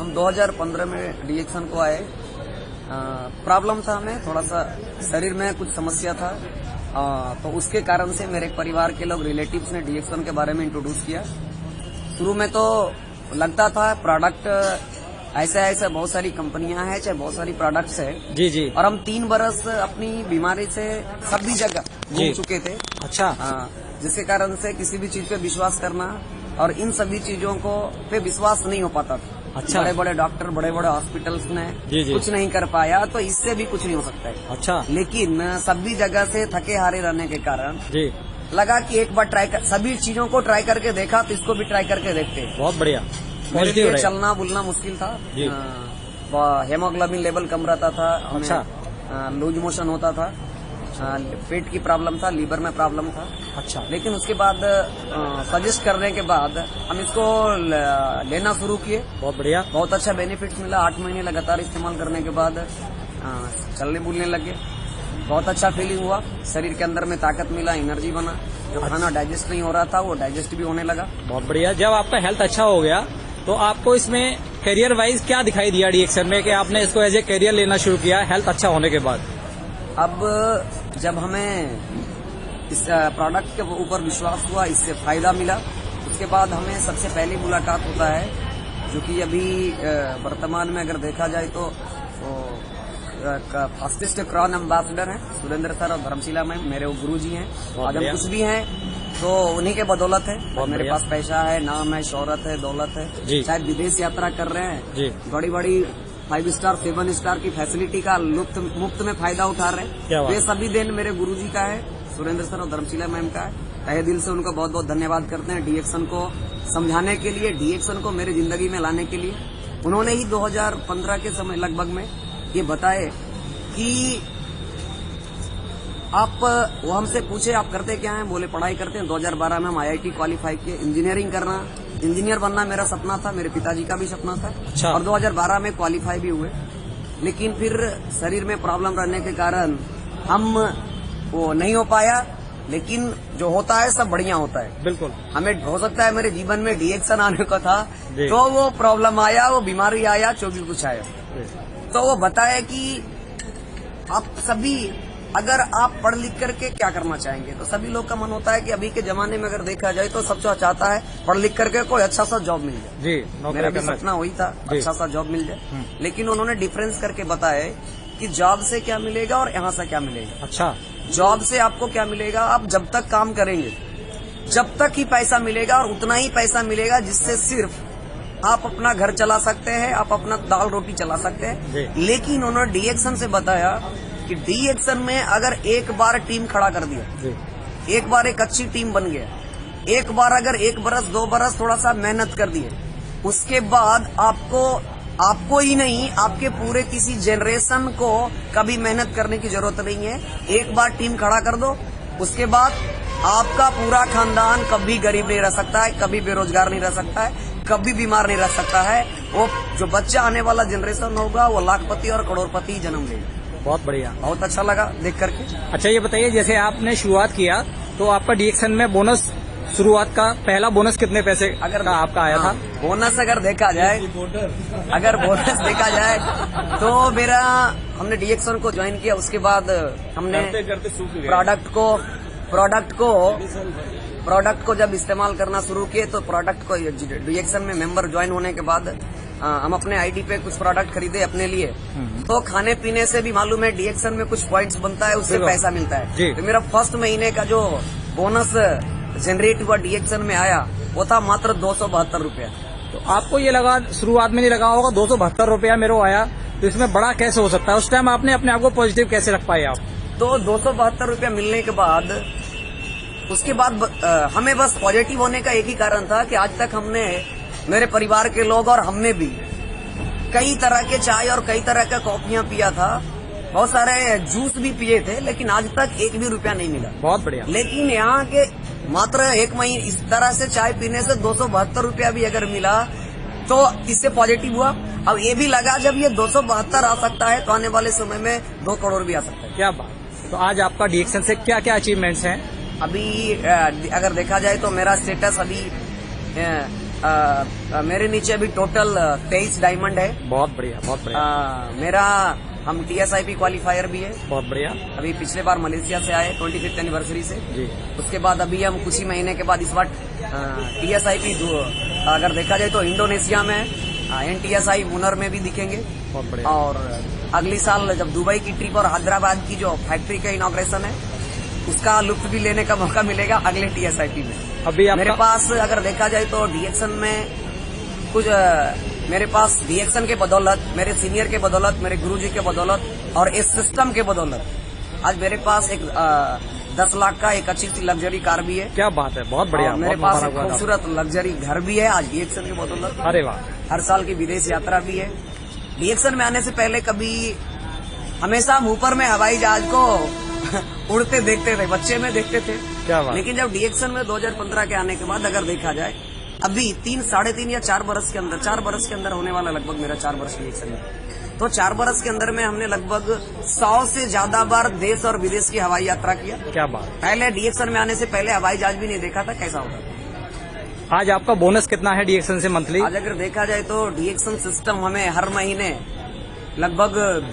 हम 2015 में डीएक्सन को आए। प्रॉब्लम था, हमें थोड़ा सा शरीर में कुछ समस्या था, तो उसके कारण से मेरे परिवार के लोग रिलेटिव्स ने डीएक्सन के बारे में इंट्रोड्यूस किया। शुरू में तो लगता था प्रोडक्ट ऐसे बहुत सारी कंपनियां हैं, चाहे बहुत सारी प्रोडक्ट्स है जी जी, और हम 3 बरस अपनी बीमारी से सभी जगह घूम चुके थे। अच्छा, जिसके कारण से किसी भी चीज पे विश्वास करना और इन सभी चीजों को पे विश्वास नहीं हो पाता था। अच्छा, बड़े बड़े डॉक्टर, बड़े बड़े हॉस्पिटल्स ने जी। कुछ नहीं कर पाया, तो इससे भी कुछ नहीं हो सकता है। अच्छा, लेकिन सभी जगह से थके हारे रहने के कारण जी, लगा कि एक बार सभी चीजों को ट्राई करके देखा, तो इसको भी ट्राई करके देखते हैं। बहुत बढ़िया। मेरे लिए चलना बुलना मुश्किल था, हेमोग्लोबिन लेवल कम रहता था। अच्छा, लूज मोशन होता था, पेट की प्रॉब्लम था, लीवर में प्रॉब्लम था। अच्छा, लेकिन उसके बाद सजेस्ट करने के बाद हम इसको लेना शुरू किए। बहुत बढ़िया, बहुत अच्छा बेनिफिट मिला। 8 महीने लगातार इस्तेमाल करने के बाद चलने बुलने लगे। बहुत अच्छा फीलिंग हुआ, शरीर के अंदर में ताकत मिला, एनर्जी बना। जो खाना डाइजेस्ट नहीं हो रहा था वो डाइजेस्ट भी होने लगा। बहुत बढ़िया। जब आपका हेल्थ अच्छा हो गया तो आपको इसमें करियर वाइज क्या दिखाई दिया डीएक्सन में कि आपने इसको एज ए करियर लेना शुरू किया हेल्थ अच्छा होने के बाद? अब जब हमें इस प्रोडक्ट के ऊपर विश्वास हुआ, इससे फायदा मिला, उसके बाद हमें सबसे पहली मुलाकात होता है, जो कि अभी वर्तमान में अगर देखा जाए तो फास्टेस्ट क्रॉन एम्बेसडर हैं सुरेंद्र सर और धर्मशिला मैम, मेरे वो गुरु जी हैं। आज हम कुछ भी हैं तो उन्हीं के बदौलत है। मेरे पास पैसा है, नाम है, शोहरत है, दौलत है। शायद विदेश यात्रा कर रहे हैं, बड़ी बड़ी 5 स्टार 7 स्टार की फैसिलिटी का मुफ्त में फायदा उठा रहे हैं। तो ये सभी दिन मेरे गुरुजी का है, सुरेंद्र सर और धर्मशिला मैम का है। तहे दिल से उनको बहुत बहुत धन्यवाद करते हैं डीएक्सन को समझाने के लिए, डीएक्सन को मेरी जिंदगी में लाने के लिए। उन्होंने ही 2015 के समय लगभग में ये बताए कि आप, वो हमसे पूछे आप करते क्या हैं, बोले पढ़ाई करते हैं। 2012 में हम IIT क्वालिफाई किए। इंजीनियरिंग करना, इंजीनियर बनना मेरा सपना था, मेरे पिताजी का भी सपना था। अच्छा। और 2012 में क्वालिफाई भी हुए, लेकिन फिर शरीर में प्रॉब्लम रहने के कारण हम वो नहीं हो पाया। लेकिन जो होता है सब बढ़िया होता है। बिल्कुल, हमें हो सकता है मेरे जीवन में डीएक्सन आने को था, तो वो प्रॉब्लम आया, वो बीमारी आया, जो भी कुछ आया, तो वो बताया कि आप सभी अगर आप पढ़ लिख करके क्या करना चाहेंगे, तो सभी लोग का मन होता है कि अभी के जमाने में अगर देखा जाए तो सब चाहता है पढ़ लिख करके कोई अच्छा सा जॉब मिल जाए। जी, मेरा भी सपना वही था, अच्छा सा जॉब मिल जाए। लेकिन उन्होंने डिफरेंस करके बताया कि जॉब से क्या मिलेगा और यहाँ से क्या मिलेगा। अच्छा, जॉब से आपको क्या मिलेगा, आप जब तक काम करेंगे जब तक ही पैसा मिलेगा, और उतना ही पैसा मिलेगा जिससे सिर्फ आप अपना घर चला सकते हैं, आप अपना दाल रोटी चला सकते हैं। लेकिन उन्होंने डीएक्सन से बताया कि डीएक्सन में अगर एक बार टीम खड़ा कर दिया, एक बार एक अच्छी टीम बन गया, एक बार अगर 1 बरस 2 बरस थोड़ा सा मेहनत कर दिए, उसके बाद आपको ही नहीं, आपके पूरे किसी जनरेशन को कभी मेहनत करने की जरूरत नहीं है। एक बार टीम खड़ा कर दो, उसके बाद आपका पूरा खानदान कभी गरीब नहीं रह सकता है, कभी बेरोजगार नहीं रह सकता है, कभी बीमार नहीं रह सकता है। वो जो बच्चा आने वाला जनरेशन होगा वो लाखपति और करोड़पति ही जन्म लेगा। बहुत बढ़िया, बहुत अच्छा लगा देख करके। अच्छा, ये बताइए, जैसे आपने शुरुआत किया तो आपका डीएक्सन में बोनस, शुरुआत का पहला बोनस कितने पैसे अगर आपका आया था? बोनस अगर देखा जाए, तो मेरा, हमने डीएक्सन को ज्वाइन किया, उसके बाद हमने प्रोडक्ट को जब इस्तेमाल करना शुरू किए, तो प्रोडक्ट को डीएक्सन में मेंबर ज्वाइन होने के बाद हम अपने आईडी पे कुछ प्रोडक्ट खरीदे अपने लिए। तो खाने पीने से भी मालूम है डीएक्सन में कुछ पॉइंट्स बनता है, उससे पैसा मिलता है। तो मेरा फर्स्ट महीने का जो बोनस जनरेट हुआ डीएक्सन में आया, वो था मात्र 272 रुपया। तो आपको ये लगा, शुरुआत में नहीं लगा होगा 272 रुपया मेरे को आया, तो इसमें बड़ा कैसे हो सकता है? उस टाइम आपने अपने आप को पॉजिटिव कैसे रख पाए आप? तो 272 रुपया मिलने के बाद, उसके बाद हमें बस पॉजिटिव होने का एक ही कारण था कि आज तक हमने, मेरे परिवार के लोग और हमने भी कई तरह के चाय और कई तरह का कॉफियां पिया था, बहुत सारे जूस भी पिए थे, लेकिन आज तक 1 भी रुपया नहीं मिला। बहुत बढ़िया। लेकिन यहाँ के मात्र 1 महीने इस तरह से चाय पीने से 272 रुपया भी अगर मिला, तो इससे पॉजिटिव हुआ। अब ये भी लगा जब ये 272 आ सकता है, तो आने वाले समय में 2 करोड़ भी आ सकता है। क्या बात। तो आज आपका डीएक्सन से क्या क्या अचीवमेंट्स हैं? अभी अगर देखा जाए तो मेरा स्टेटस अभी मेरे नीचे अभी टोटल 23 डायमंड है। बहुत बढ़िया, बहुत बढ़िया, मेरा हम TSIP क्वालिफायर भी है। बहुत बढ़िया अभी पिछले बार मलेशिया से आए 25th एनिवर्सरी से। जी। उसके बाद अभी हम कुछ ही महीने के बाद इस बार TSIP अगर देखा जाए तो इंडोनेशिया में NTSI मुनर में भी दिखेंगे। बहुत बढ़िया। और अगली साल जब दुबई की ट्रिप और हैदराबाद की जो फैक्ट्री का इनॉग्रेशन है उसका लुत्फ भी लेने का मौका मिलेगा अगले TSIP में। अभी मेरे आपका पास अगर देखा जाए तो डीएक्शन में कुछ मेरे पास डीएक्शन के बदौलत, मेरे सीनियर के बदौलत, मेरे गुरुजी के बदौलत और इस सिस्टम के बदौलत आज मेरे पास एक 10 लाख का एक अच्छी सी लग्जरी कार भी है। क्या बात है, बहुत बढ़िया। और मेरे बहुत पास एक मुबारकबाद खूबसूरत लग्जरी घर भी है आज डीएक्शन के बदौलत। आपको। अरे वाह, हर साल की विदेश यात्रा भी है। डीएक्शन में आने से पहले कभी हमेशा हम ऊपर में हवाई जहाज को उड़ते देखते थे, बच्चे में देखते थे। क्या बात। लेकिन जब डीएक्शन में 2015 के आने के बाद अगर देखा जाए अभी 3, 3.5 या 4 बरस के अंदर होने वाला लगभग मेरा 4 वर्ष डीएक्शन में। तो 4 बरस के अंदर में हमने लगभग 100 से ज्यादा बार देश और विदेश की हवाई यात्रा किया। क्या बात। पहले डीएक्शन में आने से पहले हवाई जहाज भी नहीं देखा था कैसा होता। आज आपका बोनस कितना है डीएक्शन से मंथली? आज अगर देखा जाए तो डीएक्शन सिस्टम हमें हर महीने लगभग